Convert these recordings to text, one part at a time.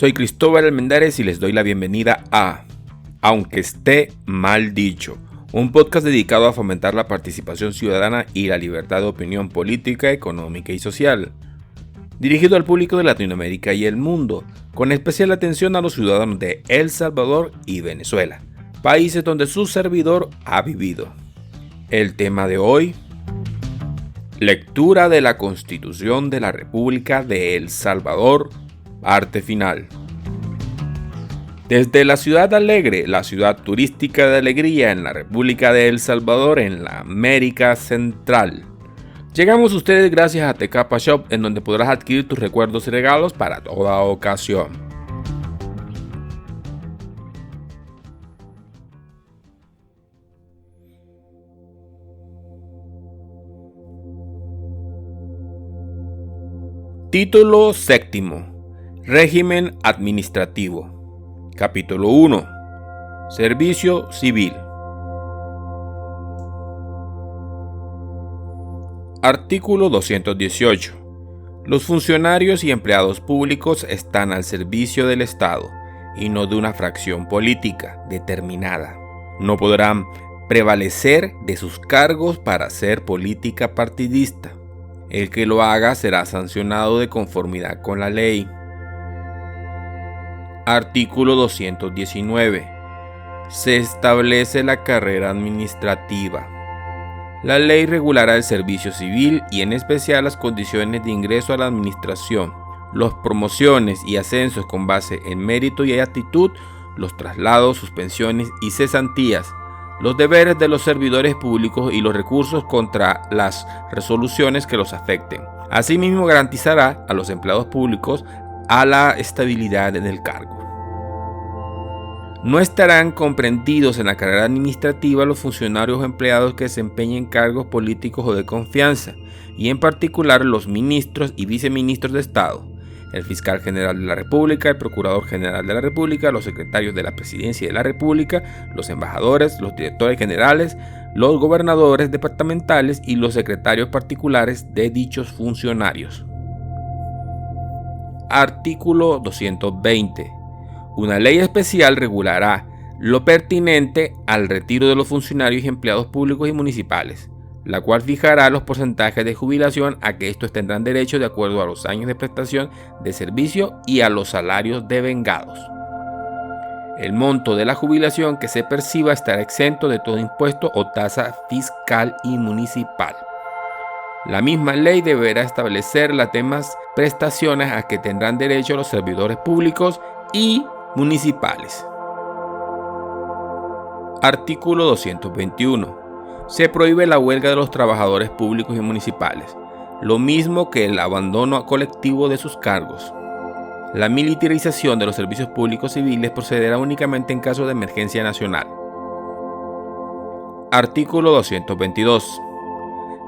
Soy Cristóbal Almendares y les doy la bienvenida a Aunque esté mal dicho, un podcast dedicado a fomentar la participación ciudadana y la libertad de opinión política, económica y social, dirigido al público de Latinoamérica y el mundo, con especial atención a los ciudadanos de El Salvador y Venezuela, países donde su servidor ha vivido. El tema de hoy: lectura de la Constitución de la República de El Salvador, parte final. Desde la Ciudad Alegre, la ciudad turística de alegría en la República de El Salvador, en la América Central, llegamos a ustedes gracias a Tecapa Shop, en donde podrás adquirir tus recuerdos y regalos para toda ocasión. Título séptimo. Régimen administrativo. Capítulo 1. Servicio civil. Artículo 218. Los funcionarios y empleados públicos están al servicio del Estado y no de una fracción política determinada. No podrán prevalecer de sus cargos para hacer política partidista. El que lo haga será sancionado de conformidad con la ley. Artículo 219. Se establece la carrera administrativa. La ley regulará el servicio civil y en especial las condiciones de ingreso a la administración, las promociones y ascensos con base en mérito y aptitud, los traslados, suspensiones y cesantías, los deberes de los servidores públicos y los recursos contra las resoluciones que los afecten. Asimismo, garantizará a los empleados públicos a la estabilidad en el cargo. No estarán comprendidos en la carrera administrativa los funcionarios o empleados que desempeñen cargos políticos o de confianza, y en particular los ministros y viceministros de Estado, el fiscal general de la República, el procurador general de la República, los secretarios de la Presidencia de la República, los embajadores, los directores generales, los gobernadores departamentales y los secretarios particulares de dichos funcionarios. Artículo 220. Una ley especial regulará lo pertinente al retiro de los funcionarios y empleados públicos y municipales, la cual fijará los porcentajes de jubilación a que estos tendrán derecho de acuerdo a los años de prestación de servicio y a los salarios devengados. El monto de la jubilación que se perciba estará exento de todo impuesto o tasa fiscal y municipal. La misma ley deberá establecer las demás prestaciones a que tendrán derecho los servidores públicos y municipales. Artículo 221. Se prohíbe la huelga de los trabajadores públicos y municipales, lo mismo que el abandono colectivo de sus cargos. La militarización de los servicios públicos civiles procederá únicamente en caso de emergencia nacional. Artículo 222.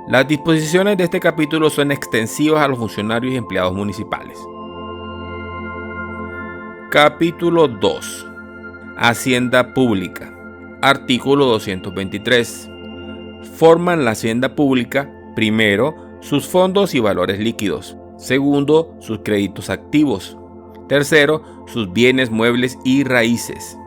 Las disposiciones de este capítulo son extensivas a los funcionarios y empleados municipales. Capítulo 2. Hacienda Pública. Artículo 223. Forman la hacienda pública, primero, sus fondos y valores líquidos. Segundo, sus créditos activos. Tercero, sus bienes muebles y raíces.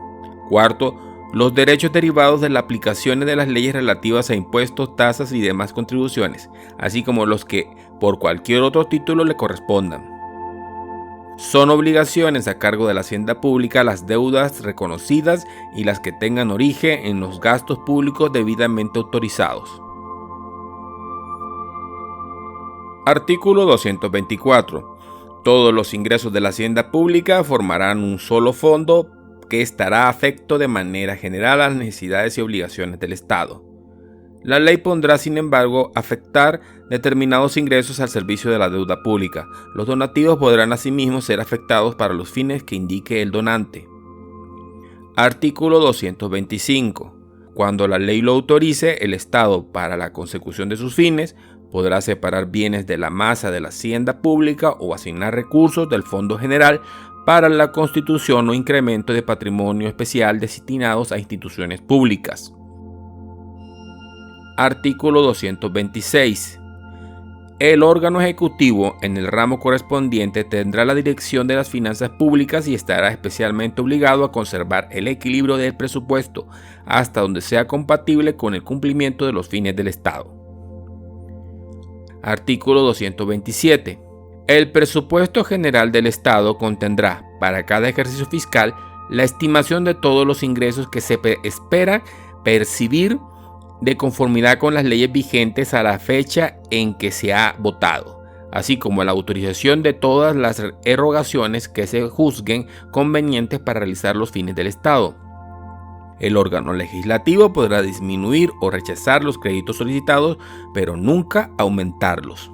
Cuarto, los derechos derivados de la aplicación de las leyes relativas a impuestos, tasas y demás contribuciones, así como los que por cualquier otro título le correspondan. Son obligaciones a cargo de la hacienda pública las deudas reconocidas y las que tengan origen en los gastos públicos debidamente autorizados. Artículo 224. Todos los ingresos de la hacienda pública formarán un solo fondo que estará afecto de manera general a las necesidades y obligaciones del Estado. La ley podrá, sin embargo, afectar determinados ingresos al servicio de la deuda pública. Los donativos podrán asimismo ser afectados para los fines que indique el donante. Artículo 225. Cuando la ley lo autorice, el Estado, para la consecución de sus fines, podrá separar bienes de la masa de la hacienda pública o asignar recursos del Fondo General para la constitución o incremento de patrimonio especial destinados a instituciones públicas. Artículo 226. El órgano ejecutivo en el ramo correspondiente tendrá la dirección de las finanzas públicas y estará especialmente obligado a conservar el equilibrio del presupuesto hasta donde sea compatible con el cumplimiento de los fines del Estado. Artículo 227. El presupuesto general del Estado contendrá, para cada ejercicio fiscal, la estimación de todos los ingresos que se espera percibir de conformidad con las leyes vigentes a la fecha en que se ha votado, así como la autorización de todas las erogaciones que se juzguen convenientes para realizar los fines del Estado. El órgano legislativo podrá disminuir o rechazar los créditos solicitados, pero nunca aumentarlos.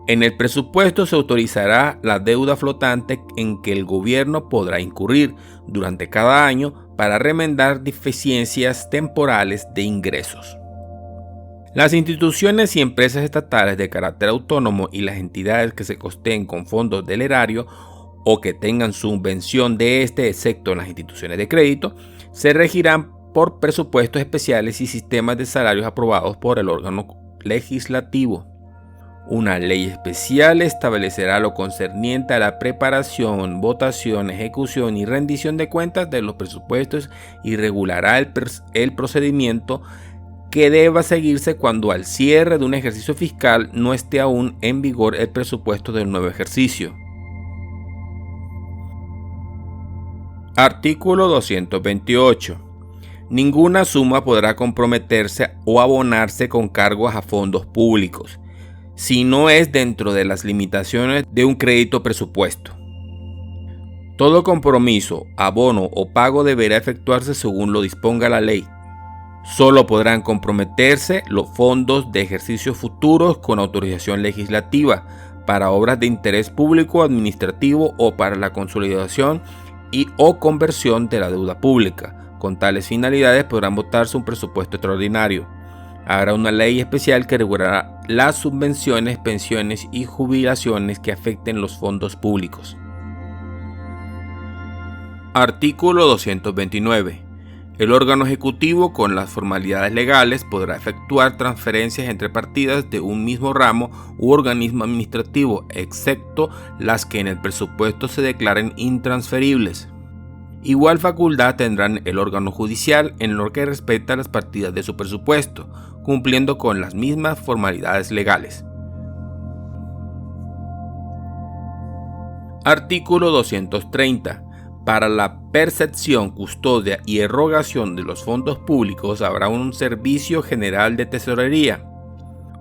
En el presupuesto se autorizará la deuda flotante en que el gobierno podrá incurrir durante cada año para remendar deficiencias temporales de ingresos. Las instituciones y empresas estatales de carácter autónomo y las entidades que se costeen con fondos del erario o que tengan subvención de este, excepto las instituciones de crédito, se regirán por presupuestos especiales y sistemas de salarios aprobados por el órgano legislativo. Una ley especial establecerá lo concerniente a la preparación, votación, ejecución y rendición de cuentas de los presupuestos y regulará el procedimiento que deba seguirse cuando al cierre de un ejercicio fiscal no esté aún en vigor el presupuesto del nuevo ejercicio. Artículo 228. Ninguna suma podrá comprometerse o abonarse con cargos a fondos públicos, si no es dentro de las limitaciones de un crédito presupuesto. Todo compromiso, abono o pago deberá efectuarse según lo disponga la ley. Solo podrán comprometerse los fondos de ejercicios futuros con autorización legislativa para obras de interés público administrativo o para la consolidación y o conversión de la deuda pública. Con tales finalidades podrán votarse un presupuesto extraordinario. Habrá una ley especial que regulará las subvenciones, pensiones y jubilaciones que afecten los fondos públicos. Artículo 229. El órgano ejecutivo, con las formalidades legales, podrá efectuar transferencias entre partidas de un mismo ramo u organismo administrativo, excepto las que en el presupuesto se declaren intransferibles. Igual facultad tendrán el órgano judicial en lo que respecta a las partidas de su presupuesto, cumpliendo con las mismas formalidades legales. Artículo 230. Para la percepción, custodia y erogación de los fondos públicos habrá un servicio general de tesorería.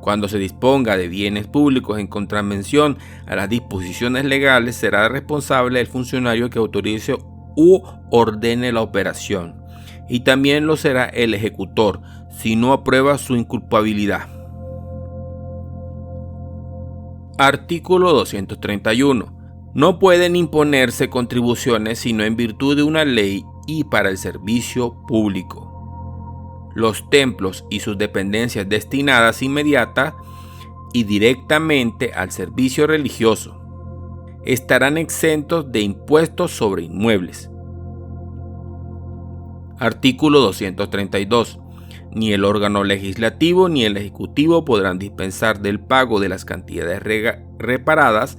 Cuando se disponga de bienes públicos en contravención a las disposiciones legales, será responsable el funcionario que autorice u ordene la operación, y también lo será el ejecutor, si no aprueba su inculpabilidad. Artículo 231. No pueden imponerse contribuciones sino en virtud de una ley y para el servicio público. Los templos y sus dependencias destinadas inmediata y directamente al servicio religioso estarán exentos de impuestos sobre inmuebles. Artículo 232. Ni el órgano legislativo ni el ejecutivo podrán dispensar del pago de las cantidades reparadas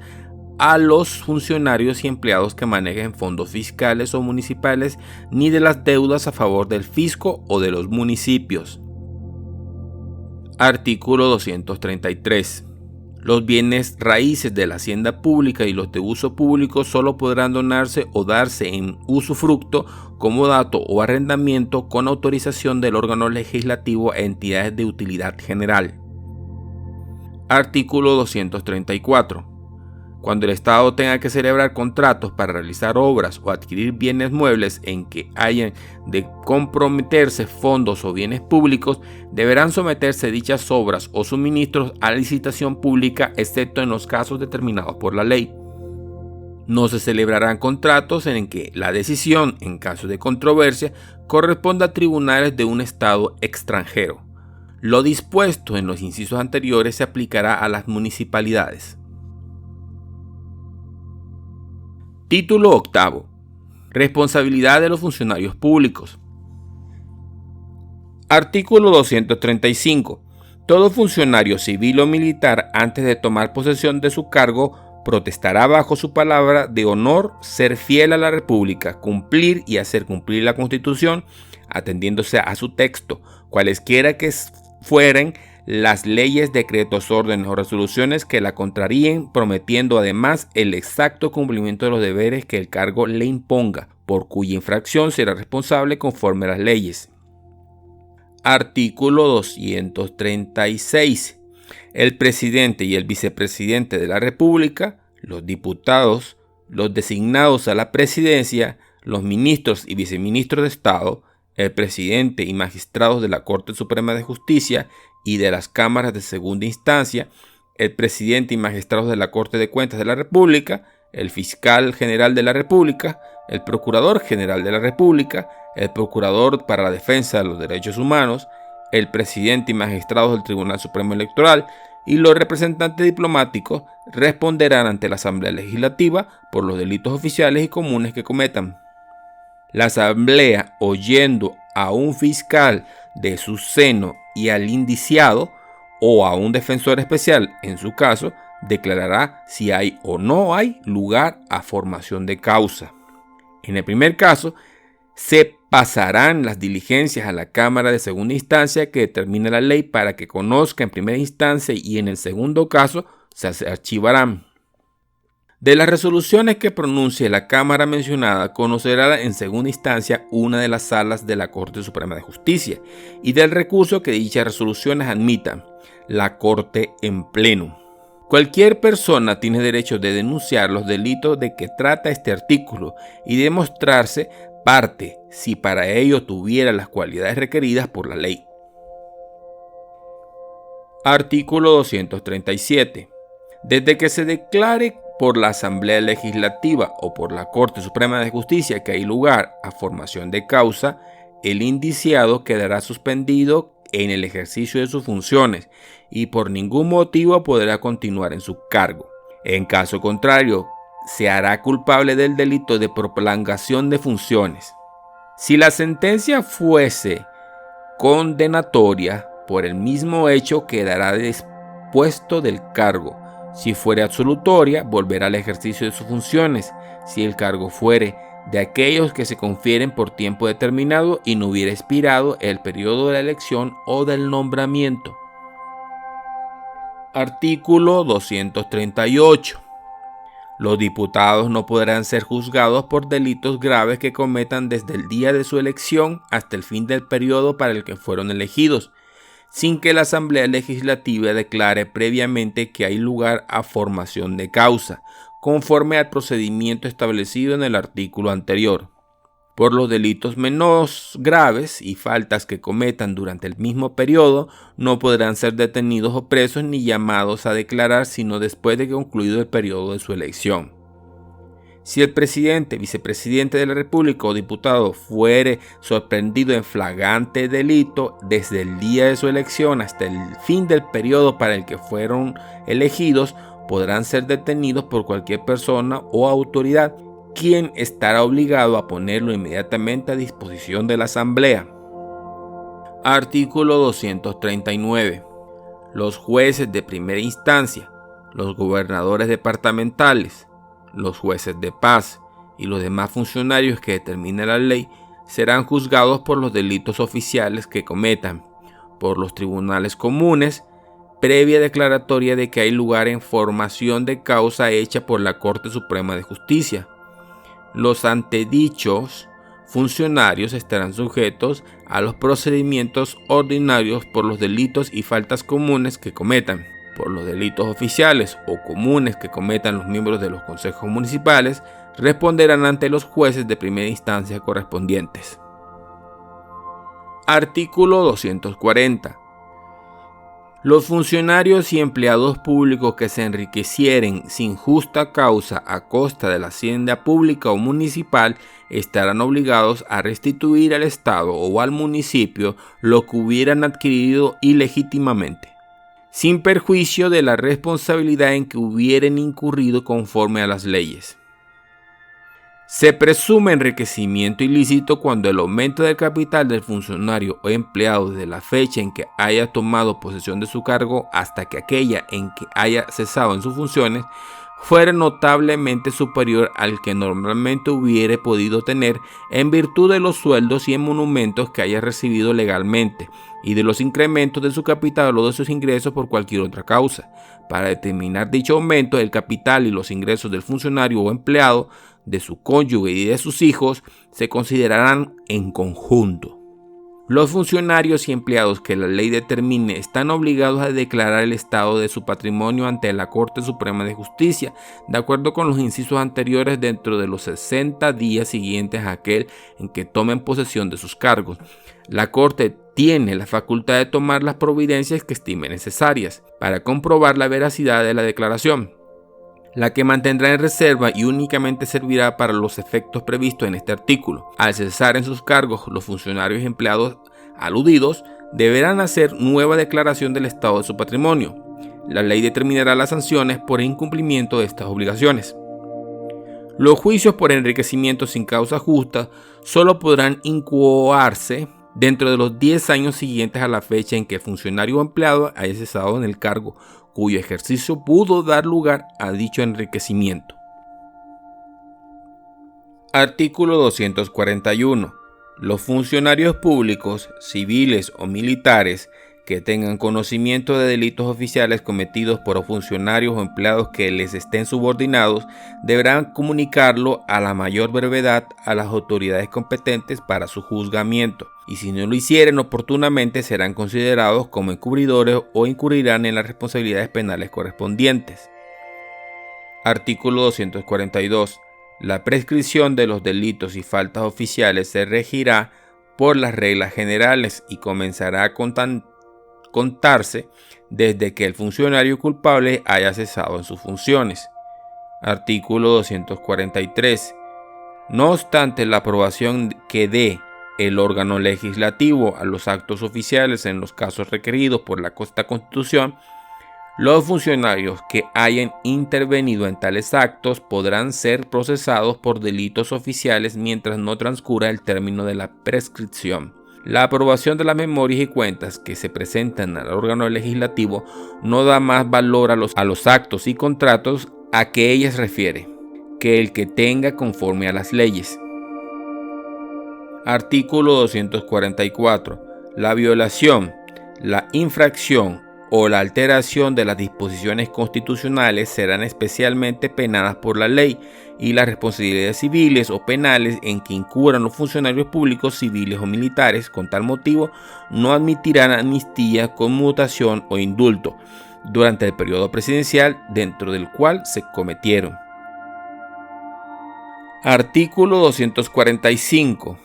a los funcionarios y empleados que manejen fondos fiscales o municipales, ni de las deudas a favor del fisco o de los municipios. Artículo 233. Los bienes raíces de la hacienda pública y los de uso público solo podrán donarse o darse en usufructo, comodato o arrendamiento con autorización del órgano legislativo a entidades de utilidad general. Artículo 234. Cuando el Estado tenga que celebrar contratos para realizar obras o adquirir bienes muebles en que hayan de comprometerse fondos o bienes públicos, deberán someterse dichas obras o suministros a licitación pública, excepto en los casos determinados por la ley. No se celebrarán contratos en que la decisión, en caso de controversia, corresponda a tribunales de un Estado extranjero. Lo dispuesto en los incisos anteriores se aplicará a las municipalidades. Título octavo. Responsabilidad de los funcionarios públicos. Artículo 235. Todo funcionario civil o militar, antes de tomar posesión de su cargo, protestará bajo su palabra de honor ser fiel a la República, cumplir y hacer cumplir la Constitución, atendiéndose a su texto, cualesquiera que fueren las leyes, decretos, órdenes o resoluciones que la contraríen, prometiendo además el exacto cumplimiento de los deberes que el cargo le imponga, por cuya infracción será responsable conforme a las leyes. Artículo 236. El presidente y el vicepresidente de la República, los diputados, los designados a la presidencia, los ministros y viceministros de Estado, el presidente y magistrados de la Corte Suprema de Justicia y de las cámaras de segunda instancia, el presidente y magistrados de la Corte de Cuentas de la República, el fiscal general de la República, el procurador general de la República, el procurador para la defensa de los derechos humanos, el presidente y magistrados del Tribunal Supremo Electoral y los representantes diplomáticos responderán ante la Asamblea Legislativa por los delitos oficiales y comunes que cometan. La Asamblea, oyendo a un fiscal de su seno y al indiciado o a un defensor especial en su caso, declarará si hay o no hay lugar a formación de causa. En el primer caso, se pasarán las diligencias a la Cámara de Segunda Instancia que determine la ley para que conozca en primera instancia, y en el segundo caso se archivarán. De las resoluciones que pronuncie la Cámara mencionada, conocerá en segunda instancia una de las salas de la Corte Suprema de Justicia, y del recurso que dichas resoluciones admitan, la Corte en pleno. Cualquier persona tiene derecho de denunciar los delitos de que trata este artículo y de mostrarse parte si para ello tuviera las cualidades requeridas por la ley. Artículo 237. Desde que se declare por la Asamblea Legislativa o por la Corte Suprema de Justicia que hay lugar a formación de causa, el indiciado quedará suspendido en el ejercicio de sus funciones y por ningún motivo podrá continuar en su cargo. En caso contrario, se hará culpable del delito de prolongación de funciones. Si la sentencia fuese condenatoria, por el mismo hecho quedará depuesto del cargo. Si fuere absolutoria, volverá al ejercicio de sus funciones. Si el cargo fuere de aquellos que se confieren por tiempo determinado y no hubiera expirado el periodo de la elección o del nombramiento. Artículo 238. Los diputados no podrán ser juzgados por delitos graves que cometan desde el día de su elección hasta el fin del periodo para el que fueron elegidos, sin que la Asamblea Legislativa declare previamente que hay lugar a formación de causa, conforme al procedimiento establecido en el artículo anterior. Por los delitos menos graves y faltas que cometan durante el mismo periodo, no podrán ser detenidos o presos ni llamados a declarar sino después de concluido el periodo de su elección. Si el presidente, vicepresidente de la República o diputado fuere sorprendido en flagrante delito desde el día de su elección hasta el fin del periodo para el que fueron elegidos, podrán ser detenidos por cualquier persona o autoridad, quien estará obligado a ponerlo inmediatamente a disposición de la Asamblea. Artículo 239. Los jueces de primera instancia, los gobernadores departamentales, los jueces de paz y los demás funcionarios que determine la ley serán juzgados por los delitos oficiales que cometan por los tribunales comunes, previa declaratoria de que hay lugar en formación de causa hecha por la Corte Suprema de Justicia. Los antedichos funcionarios estarán sujetos a los procedimientos ordinarios por los delitos y faltas comunes que cometan. Por los delitos oficiales o comunes que cometan los miembros de los consejos municipales, responderán ante los jueces de primera instancia correspondientes. Artículo 240. Los funcionarios y empleados públicos que se enriquecieren sin justa causa a costa de la hacienda pública o municipal estarán obligados a restituir al Estado o al municipio lo que hubieran adquirido ilegítimamente, sin perjuicio de la responsabilidad en que hubieran incurrido conforme a las leyes. Se presume enriquecimiento ilícito cuando el aumento del capital del funcionario o empleado desde la fecha en que haya tomado posesión de su cargo hasta que aquella en que haya cesado en sus funciones fuera notablemente superior al que normalmente hubiere podido tener en virtud de los sueldos y emolumentos que haya recibido legalmente y de los incrementos de su capital o de sus ingresos por cualquier otra causa. Para determinar dicho aumento, el capital y los ingresos del funcionario o empleado, de su cónyuge y de sus hijos se considerarán en conjunto. Los funcionarios y empleados que la ley determine están obligados a declarar el estado de su patrimonio ante la Corte Suprema de Justicia, de acuerdo con los incisos anteriores, dentro de los 60 días siguientes a aquel en que tomen posesión de sus cargos. La Corte tiene la facultad de tomar las providencias que estime necesarias para comprobar la veracidad de la declaración, la que mantendrá en reserva y únicamente servirá para los efectos previstos en este artículo. Al cesar en sus cargos, los funcionarios y empleados aludidos deberán hacer nueva declaración del estado de su patrimonio. La ley determinará las sanciones por incumplimiento de estas obligaciones. Los juicios por enriquecimiento sin causa justa solo podrán incoarse dentro de los 10 años siguientes a la fecha en que el funcionario o empleado haya cesado en el cargo cuyo ejercicio pudo dar lugar a dicho enriquecimiento. Artículo 241. Los funcionarios públicos, civiles o militares que tengan conocimiento de delitos oficiales cometidos por funcionarios o empleados que les estén subordinados deberán comunicarlo a la mayor brevedad a las autoridades competentes para su juzgamiento, y si no lo hicieren oportunamente serán considerados como encubridores o incurrirán en las responsabilidades penales correspondientes. Artículo 242. La prescripción de los delitos y faltas oficiales se regirá por las reglas generales y comenzará a contarse desde que el funcionario culpable haya cesado en sus funciones. Artículo 243. No obstante la aprobación que dé el órgano legislativo a los actos oficiales en los casos requeridos por la Constitución, los funcionarios que hayan intervenido en tales actos podrán ser procesados por delitos oficiales mientras no transcurra el término de la prescripción. La aprobación de las memorias y cuentas que se presentan al órgano legislativo no da más valor a los actos y contratos a que ellas refiere que el que tenga conforme a las leyes. Artículo 244. La violación, la infracción o la alteración de las disposiciones constitucionales serán especialmente penadas por la ley, y las responsabilidades civiles o penales en que incurran los funcionarios públicos, civiles o militares con tal motivo no admitirán amnistía, conmutación o indulto durante el periodo presidencial dentro del cual se cometieron. Artículo 245.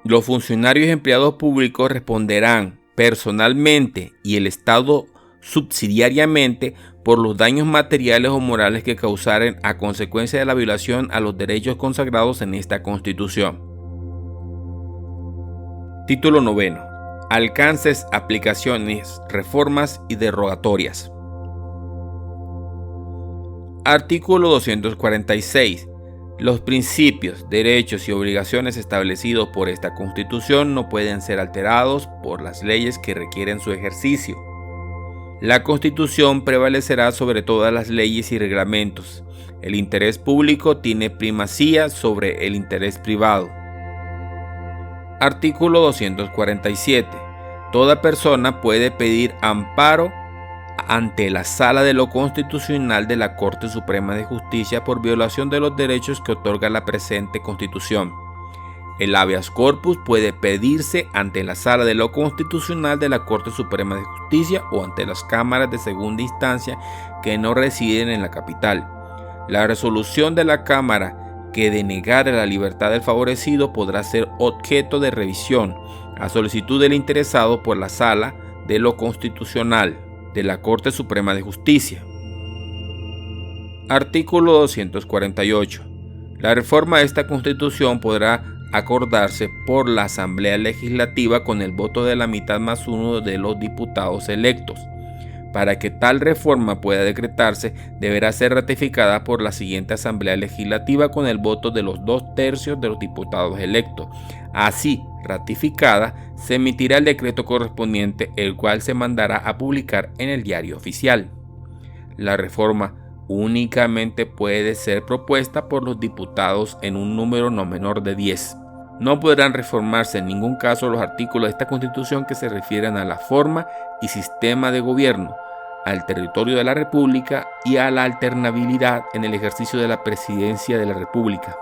Los funcionarios y empleados públicos responderán personalmente y el Estado subsidiariamente por los daños materiales o morales que causaren a consecuencia de la violación a los derechos consagrados en esta Constitución. Título 9. Alcances, aplicaciones, reformas y derogatorias. Artículo 246. Los principios, derechos y obligaciones establecidos por esta Constitución no pueden ser alterados por las leyes que requieren su ejercicio. La Constitución prevalecerá sobre todas las leyes y reglamentos. El interés público tiene primacía sobre el interés privado. Artículo 247. Toda persona puede pedir amparo ante la Sala de lo Constitucional de la Corte Suprema de Justicia por violación de los derechos que otorga la presente Constitución. El habeas corpus puede pedirse ante la Sala de lo Constitucional de la Corte Suprema de Justicia o ante las cámaras de segunda instancia que no residen en la capital. La resolución de la Cámara que denegare la libertad del favorecido podrá ser objeto de revisión a solicitud del interesado por la Sala de lo Constitucional de la Corte Suprema de Justicia. Artículo 248. La reforma de esta Constitución podrá acordarse por la Asamblea Legislativa con el voto de la mitad más uno de los diputados electos. Para que tal reforma pueda decretarse, deberá ser ratificada por la siguiente Asamblea Legislativa con el voto de los 2/3 de los diputados electos. Así, ratificada, se emitirá el decreto correspondiente, el cual se mandará a publicar en el Diario Oficial. La reforma únicamente puede ser propuesta por los diputados en un número no menor de 10. No podrán reformarse en ningún caso los artículos de esta Constitución que se refieren a la forma y sistema de gobierno, al territorio de la República y a la alternabilidad en el ejercicio de la presidencia de la República.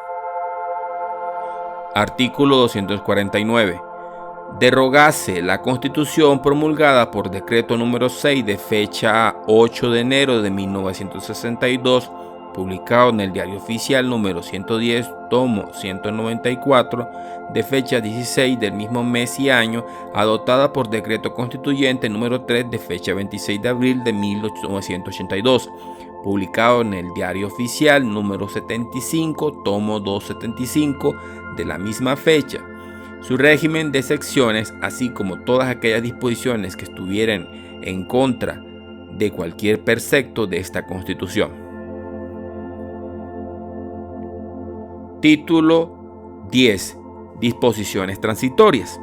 Artículo 249. Derogase la Constitución promulgada por decreto número 6 de fecha 8 de enero de 1962, publicado en el Diario Oficial número 110, tomo 194, de fecha 16 del mismo mes y año, adoptada por decreto constituyente número 3 de fecha 26 de abril de 1982, publicado en el Diario Oficial número 75, tomo 275, de la misma fecha. Su régimen de secciones, así como todas aquellas disposiciones que estuvieran en contra de cualquier precepto de esta Constitución. Título 10. Disposiciones transitorias.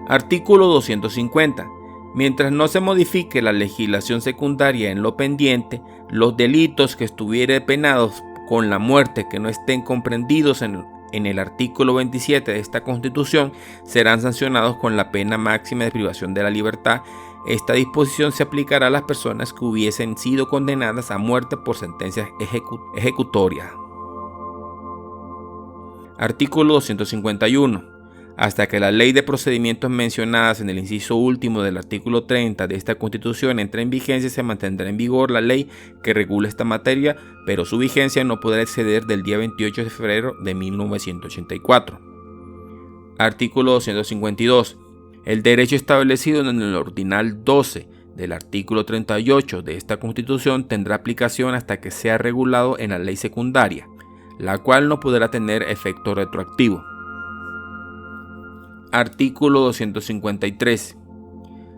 Artículo 250. Mientras no se modifique la legislación secundaria en lo pendiente, los delitos que estuvieran penados con la muerte que no estén comprendidos en el artículo 27 de esta Constitución serán sancionados con la pena máxima de privación de la libertad. Esta disposición se aplicará a las personas que hubiesen sido condenadas a muerte por sentencias ejecutorias. Artículo 251. Hasta que la ley de procedimientos mencionadas en el inciso último del artículo 30 de esta Constitución entre en vigencia, se mantendrá en vigor la ley que regula esta materia, pero su vigencia no podrá exceder del día 28 de febrero de 1984. Artículo 252. El derecho establecido en el ordinal 12 del artículo 38 de esta Constitución tendrá aplicación hasta que sea regulado en la ley secundaria, la cual no podrá tener efecto retroactivo. Artículo 253.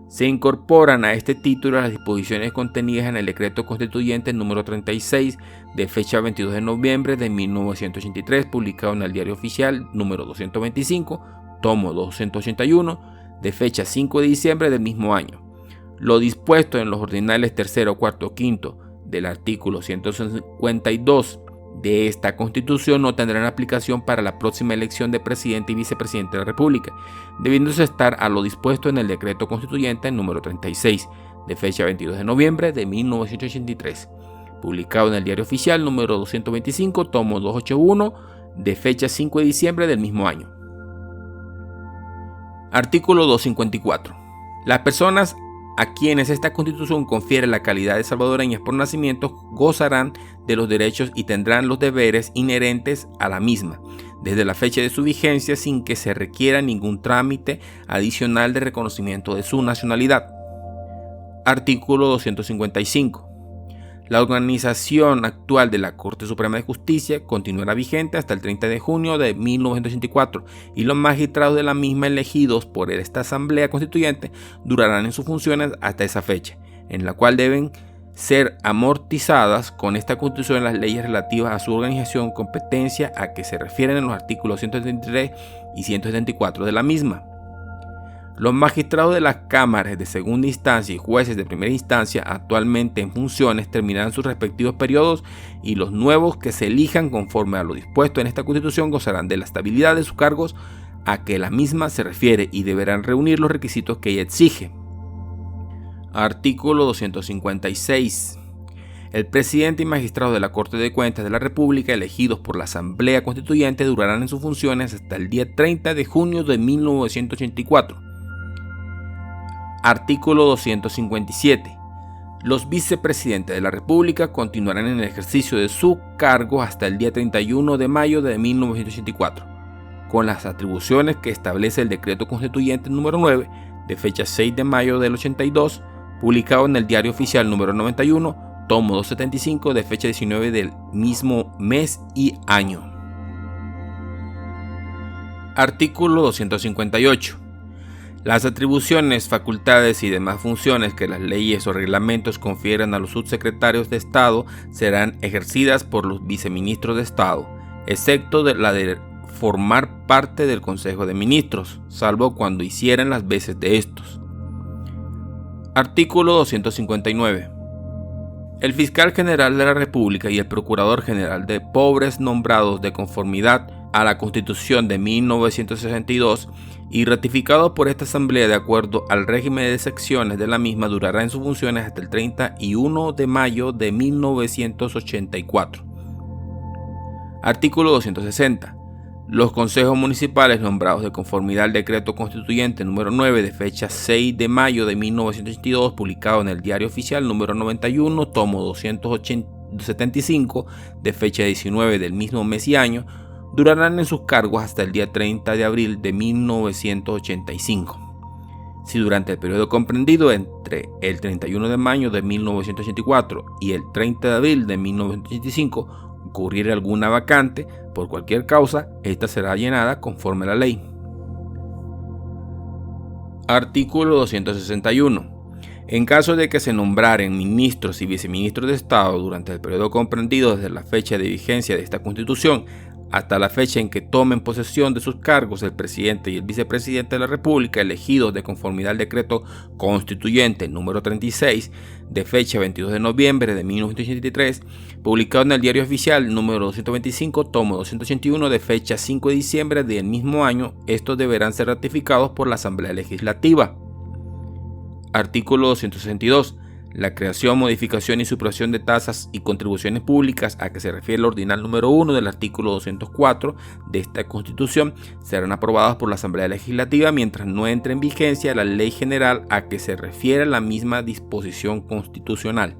Se incorporan a este título las disposiciones contenidas en el Decreto Constituyente número 36 de fecha 22 de noviembre de 1983, publicado en el Diario Oficial número 225, tomo 281, de fecha 5 de diciembre del mismo año. Lo dispuesto en los ordinales 3º, 4º, 5º del artículo 152 de esta Constitución no tendrán aplicación para la próxima elección de presidente y vicepresidente de la República, debiéndose estar a lo dispuesto en el Decreto Constituyente número 36, de fecha 22 de noviembre de 1983, publicado en el Diario Oficial número 225, tomo 281, de fecha 5 de diciembre del mismo año. Artículo 254. Las personas a quienes esta Constitución confiere la calidad de salvadoreñas por nacimiento gozarán de los derechos y tendrán los deberes inherentes a la misma, desde la fecha de su vigencia, sin que se requiera ningún trámite adicional de reconocimiento de su nacionalidad. Artículo 255. La organización actual de la Corte Suprema de Justicia continuará vigente hasta el 30 de junio de 1984 y los magistrados de la misma elegidos por esta Asamblea Constituyente durarán en sus funciones hasta esa fecha, en la cual deben ser amortizadas con esta Constitución las leyes relativas a su organización, competencia a que se refieren en los artículos 173 y 174 de la misma. Los magistrados de las cámaras de segunda instancia y jueces de primera instancia actualmente en funciones terminarán sus respectivos periodos y los nuevos que se elijan conforme a lo dispuesto en esta Constitución gozarán de la estabilidad de sus cargos a que la misma se refiere y deberán reunir los requisitos que ella exige. Artículo 256. El presidente y magistrados de la Corte de Cuentas de la República elegidos por la Asamblea Constituyente durarán en sus funciones hasta el día 30 de junio de 1984. Artículo 257. Los vicepresidentes de la República continuarán en el ejercicio de su cargo hasta el día 31 de mayo de 1984, con las atribuciones que establece el Decreto Constituyente número 9, de fecha 6 de mayo del 82, publicado en el Diario Oficial número 91, tomo 275, de fecha 19 del mismo mes y año. Artículo 258. Las atribuciones, facultades y demás funciones que las leyes o reglamentos confieran a los subsecretarios de Estado serán ejercidas por los viceministros de Estado, excepto la de formar parte del Consejo de Ministros, salvo cuando hicieran las veces de estos. Artículo 259. El fiscal general de la República y el procurador general de pobres nombrados de conformidad a la Constitución de 1962 y ratificado por esta Asamblea de acuerdo al régimen de secciones de la misma durará en sus funciones hasta el 31 de mayo de 1984. Artículo 260. Los consejos municipales nombrados de conformidad al decreto constituyente número 9 de fecha 6 de mayo de 1982, publicado en el Diario Oficial número 91, tomo 275, de fecha 19 del mismo mes y año, durarán en sus cargos hasta el día 30 de abril de 1985. Si durante el periodo comprendido entre el 31 de mayo de 1984 y el 30 de abril de 1985 ocurriera alguna vacante, por cualquier causa, esta será llenada conforme a la ley. Artículo 261. En caso de que se nombraren ministros y viceministros de Estado durante el periodo comprendido desde la fecha de vigencia de esta Constitución hasta la fecha en que tomen posesión de sus cargos el presidente y el vicepresidente de la República elegidos de conformidad al decreto constituyente número 36 de fecha 22 de noviembre de 1983, publicado en el Diario Oficial número 225, tomo 281 de fecha 5 de diciembre del mismo año, estos deberán ser ratificados por la Asamblea Legislativa. Artículo 262. La creación, modificación y supresión de tasas y contribuciones públicas a que se refiere el ordinal número 1 del artículo 204 de esta Constitución serán aprobadas por la Asamblea Legislativa mientras no entre en vigencia la ley general a que se refiere la misma disposición constitucional.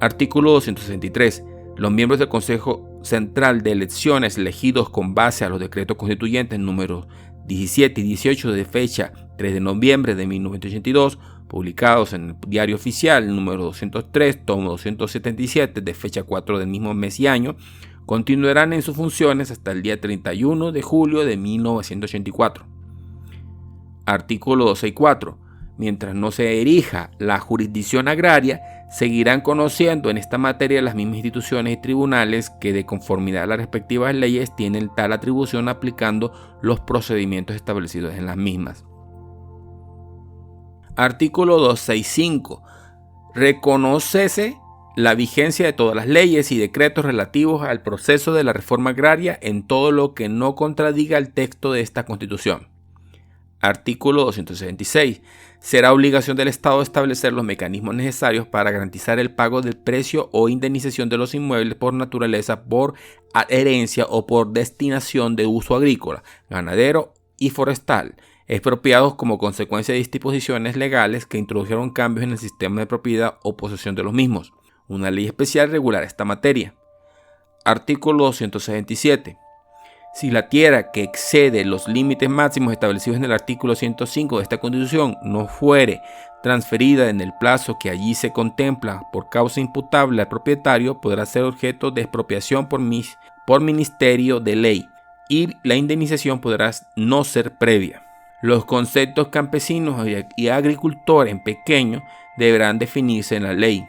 Artículo 263. Los miembros del Consejo Central de Elecciones elegidos con base a los decretos constituyentes números 17 y 18 de fecha 3 de noviembre de 1982, publicados en el Diario Oficial número 203, tomo 277 de fecha 4 del mismo mes y año, continuarán en sus funciones hasta el día 31 de julio de 1984. Artículo 264. Mientras no se erija la jurisdicción agraria, seguirán conociendo en esta materia las mismas instituciones y tribunales que, de conformidad a las respectivas leyes, tienen tal atribución aplicando los procedimientos establecidos en las mismas. Artículo 265. Reconócese la vigencia de todas las leyes y decretos relativos al proceso de la reforma agraria en todo lo que no contradiga el texto de esta Constitución. Artículo 266. Será obligación del Estado establecer los mecanismos necesarios para garantizar el pago del precio o indemnización de los inmuebles por naturaleza, por herencia o por destinación de uso agrícola, ganadero y forestal, expropiados como consecuencia de disposiciones legales que introdujeron cambios en el sistema de propiedad o posesión de los mismos. Una ley especial regulará esta materia. Artículo 267. Si la tierra que excede los límites máximos establecidos en el artículo 105 de esta Constitución no fuere transferida en el plazo que allí se contempla por causa imputable al propietario, podrá ser objeto de expropiación por ministerio de ley y la indemnización podrá no ser previa. Los conceptos campesinos y agricultores en pequeño deberán definirse en la ley.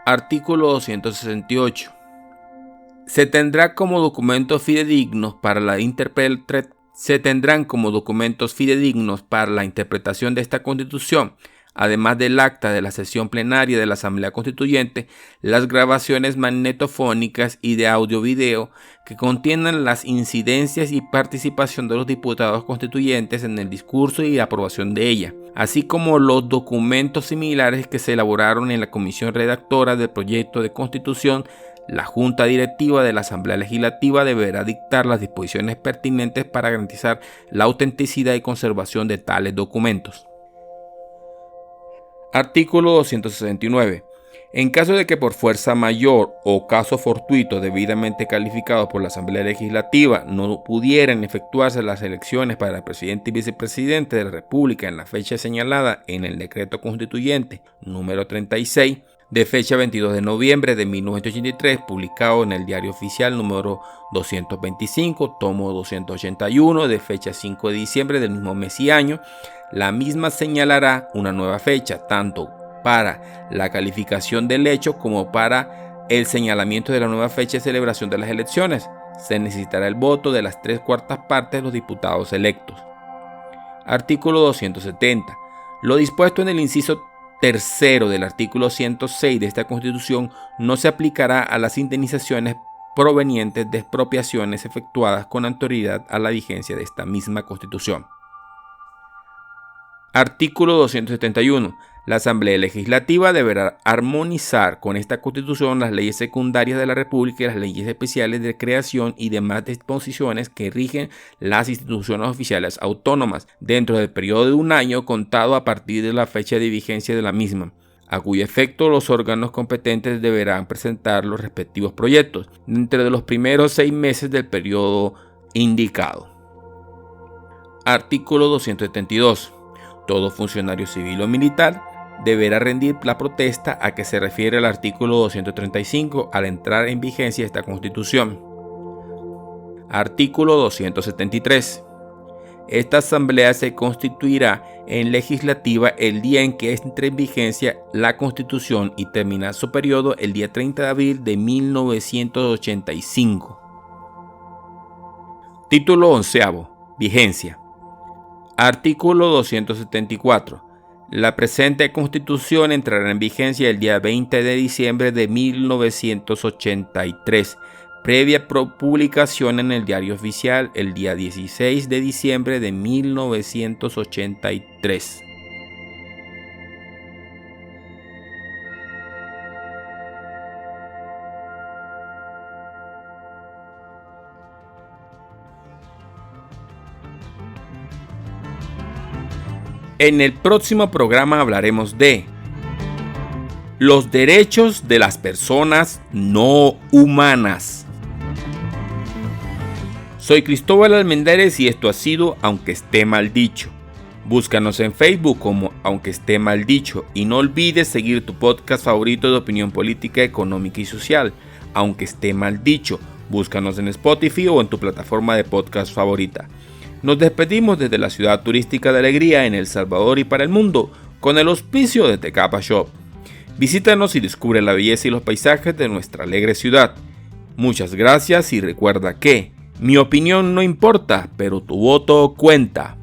Artículo 268. Se tendrán como documentos fidedignos para la interpretación de esta Constitución, además del acta de la sesión plenaria de la Asamblea Constituyente, las grabaciones magnetofónicas y de audio-video que contienen las incidencias y participación de los diputados constituyentes en el discurso y aprobación de ella, así como los documentos similares que se elaboraron en la comisión redactora del proyecto de Constitución. La Junta Directiva de la Asamblea Legislativa deberá dictar las disposiciones pertinentes para garantizar la autenticidad y conservación de tales documentos. Artículo 269. En caso de que por fuerza mayor o caso fortuito debidamente calificado por la Asamblea Legislativa no pudieran efectuarse las elecciones para el presidente y vicepresidente de la República en la fecha señalada en el decreto constituyente número 36, de fecha 22 de noviembre de 1983, publicado en el Diario Oficial número 225, tomo 281, de fecha 5 de diciembre del mismo mes y año. La misma señalará una nueva fecha, tanto para la calificación del hecho como para el señalamiento de la nueva fecha de celebración de las elecciones. Se necesitará el voto de las 3/4 partes de los diputados electos. Artículo 270. Lo dispuesto en el inciso tercero del artículo 106 de esta Constitución no se aplicará a las indemnizaciones provenientes de expropiaciones efectuadas con anterioridad a la vigencia de esta misma Constitución. Artículo 271. La Asamblea Legislativa deberá armonizar con esta Constitución las leyes secundarias de la República y las leyes especiales de creación y demás disposiciones que rigen las instituciones oficiales autónomas dentro del periodo de un año contado a partir de la fecha de vigencia de la misma, a cuyo efecto los órganos competentes deberán presentar los respectivos proyectos dentro de los primeros 6 meses del periodo indicado. Artículo 272. Todo funcionario civil o militar deberá rendir la protesta a que se refiere el artículo 235 al entrar en vigencia esta Constitución. Artículo 273. Esta asamblea se constituirá en legislativa el día en que entre en vigencia la Constitución y termina su periodo el día 30 de abril de 1985. Título 11. Vigencia. Artículo 274. La presente Constitución entrará en vigencia el día 20 de diciembre de 1983, previa publicación en el Diario Oficial el día 16 de diciembre de 1983. En el próximo programa hablaremos de los derechos de las personas no humanas. Soy Cristóbal Almendares y esto ha sido Aunque esté mal dicho. Búscanos en Facebook como Aunque esté mal dicho y no olvides seguir tu podcast favorito de opinión política, económica y social, Aunque esté mal dicho. Búscanos en Spotify o en tu plataforma de podcast favorita. Nos despedimos desde la ciudad turística de Alegría en El Salvador y para el mundo con el auspicio de Tecapa Shop. Visítanos y descubre la belleza y los paisajes de nuestra alegre ciudad. Muchas gracias y recuerda que mi opinión no importa, pero tu voto cuenta.